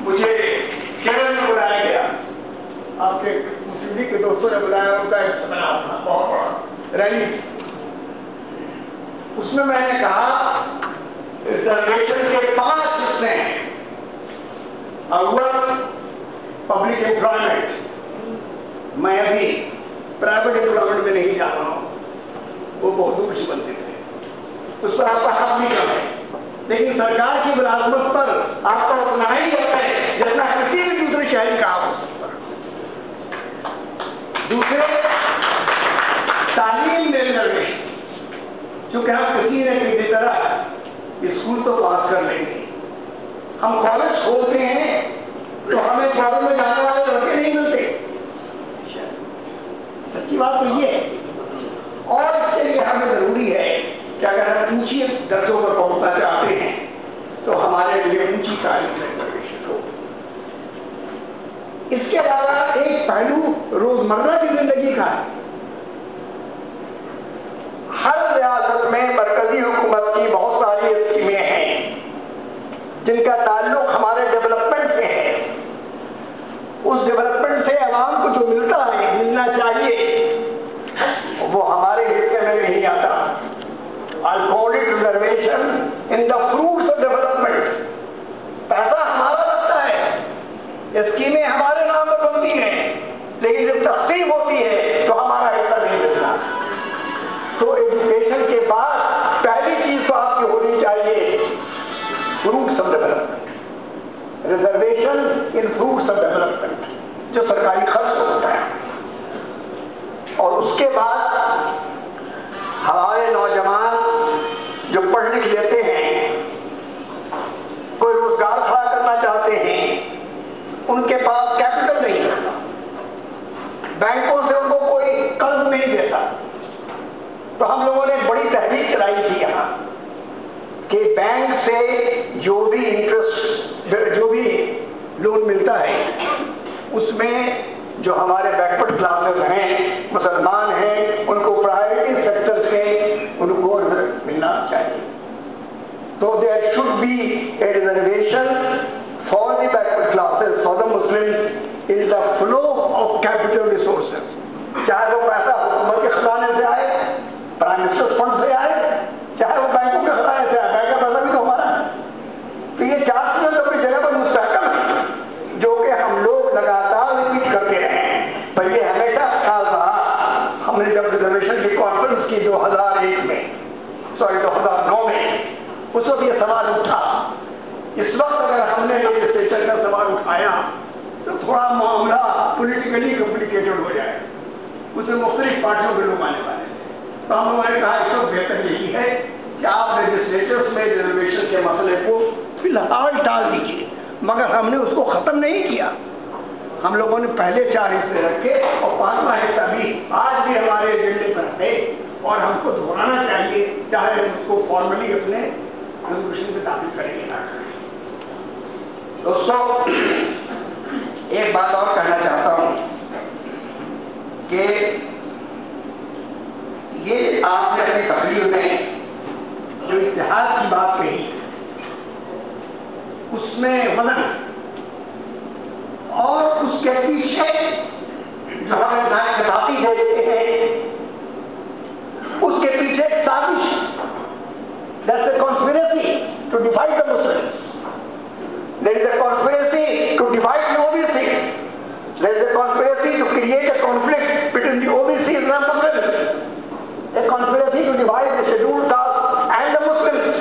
मुझे केरल में बुलाया गया, आपके मुस्लिम लीग के दोस्तों ने बुलाया, उनका एक सेमिनार था बहुत बड़ा रैली। उसमें मैंने कहा रिजर्वेशन के 5 हिस्से हैं, अव्वल पब्लिक एम्प्लॉयमेंट, मैं अभी प्राइवेट एम्प्लॉयमेंट में नहीं जा रहा हूं, वो बहुत दूर से बनते थे, उस पर आपका हक नहीं कर है, लेकिन सरकार की मुलाजमत पर आपका उतना ही हक है जितना किसी भी दूसरे शहरी का हो सकता है। दूसरे, तालीम में रिजर्वेशन, चूंकि हम किसी न किसी तरह स्कूल तो पास कर लेंगे, हम कॉलेज खोलते हैं तो हमें कॉलेज में जाने वाले लड़के नहीं मिलते, सच्ची बात तो ये है। और इसके लिए हमें जरूरी है कि अगर हम ऊंची दर्जों पर पहुंचना चाहते हैं तो हमारे लिए ऊंची तालीम में रिजर्वेशन हो। इसके अलावा एक पहलू रोजमर्रा की जिंदगी का है। हर रियासत में मरकजी हुकूमत की बहुत सारी स्कीमें हैं जिनका ताल्लुक हमारे डेवलपमेंट से है। उस डेवलपमेंट से आवाम को जो मिलता है, मिलना चाहिए, वो हमारे हिस्से में नहीं आता। I'll call it reservation in the fruits of development। पैसा हमारा लगता है, स्कीमें हमारे नाम पर बनती हैं, लेकिन जब तकसीम होती है तो हमारा हिस्सा नहीं मिलता। तो एजुकेशन के बाद पहली चीज तो आपकी होनी चाहिए fruits of development, reservation in fruits of development, जो सरकारी खर्च होता है। और उसके बाद हमारे नौजवान जो पढ़ लिख लेते हैं, कोई रोजगार खड़ा करना चाहते हैं, उनके पास कैपिटल नहीं होता, बैंकों से उनको कोई कर्ज नहीं देता, तो हम लोगों ने बड़ी तहरीक चलाई थी यहाँ कि बैंक से जो भी इंटरेस्ट, जो भी लोन मिलता है, उसमें जो हमारे बैकवर्ड क्लासेस हैं, मुसलमान हैं, उनको प्रायोरिटी सेक्टर से उनको मिलना चाहिए। तो there should be a reservation for the backward classes, for the Muslims in the flow of capital resources, चाहे वो पैसा हुकूमत के खजाने से आए, प्राइम मिनिस्टर फंड से आए, चाहे वो बैंकों के खजाने से आए, बैंक का पैसा भी तो हमारा है। तो ये 4 चीजें तो अपनी जगह पर मुस्तहकम है, जो कि हम लोग लगातार रिपीट करते रहे। पर ये हमेशा ख्याल रहा, हमने जब रिजर्वेशन की कॉन्फ्रेंस की 2009 में, उस वक्त ये सवाल उठा। इस वक्त अगर हमने लेजिस्लेचर का सवाल उठाया तो थोड़ा मामला पॉलिटिकली कॉम्प्लिकेटेड हो जाए, उसमें मुख्तलिफ पार्टियों के लोग आने वाले थे। तो हम लोगों ने कहा इस वक्त बेहतर यही है कि आप लेजिस्लेचर्स में रिजर्वेशन के मसले को फिलहाल टाल दीजिए, मगर हमने उसको खत्म नहीं किया। हम लोगों ने पहले 4 हिस्से रखे और 5वां हिस्सा भी आज भी हमारे एजेंडे पर है और हमको दोहराना चाहिए, चाहे हम उसको फॉर्मली अपने रेजोल्यूशन में दाखिल करेंगे ना करें। दोस्तों, एक बात और कहना चाहता हूं कि ये आपने अपनी तकरीर में जो इतिहास की बात कही, उसमें वजन और उसके पीछे जो हमें नाती देते हैं, उसके पीछे एक साजिश, that's a conspiracy to divide the Muslims. There is a conspiracy to divide the OBCs. There is a conspiracy to create a conflict between the OBCs and the Muslims. A conspiracy to divide the scheduled caste and the Muslims.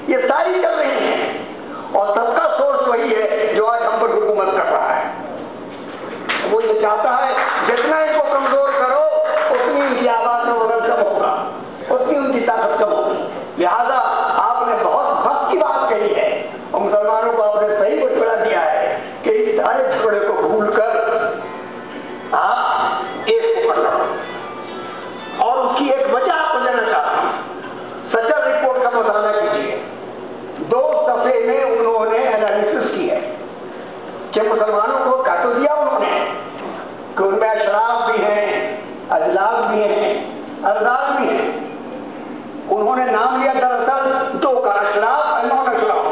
ये सारी चल रही हैं और सबका source वही है जो आज हम पर हुकूमत कर रहा है। वो ये चाहता है जितना इनको कमजोर करो उतनी उनकी आवाज में वजन कम होगा, उतनी उनकी ताकत कम होगी। लिहाजा आपने बहुत वक्त की बात कही है और मुसलमानों को आपने सही मशवरा दिया है कि इस सारे झगड़े को भूल कर आप एक को करना और उसकी एक वजह आपको देना चाहता हूं। सचर रिपोर्ट का मुताला कीजिए, 2 सफ़े में उन्होंने एनालिसिस की है कि मुसलमानों को कह तो दिया उन्होंने कि उनमें अशराफ भी हैं, अजलाफ भी हैं, अरदाद भी हैं। उन्होंने नाम लिया दरअसल 2 का, अशराफ और नॉन अशराफ।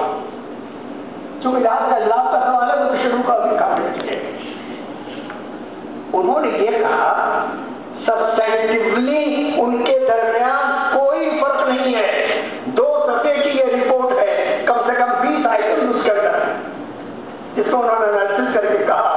चूंकि जहां तक लाभ का सवाल है वो तो शुरू का भी काम है। उन्होंने ये कहा सब्सटेंटिवली उनके दरमियान कोई फर्क नहीं है। 2 सतह की ये रिपोर्ट है, कम से कम 20 आइटम उसके अंदर, जिसको उन्होंने एनालिसिस करके कहा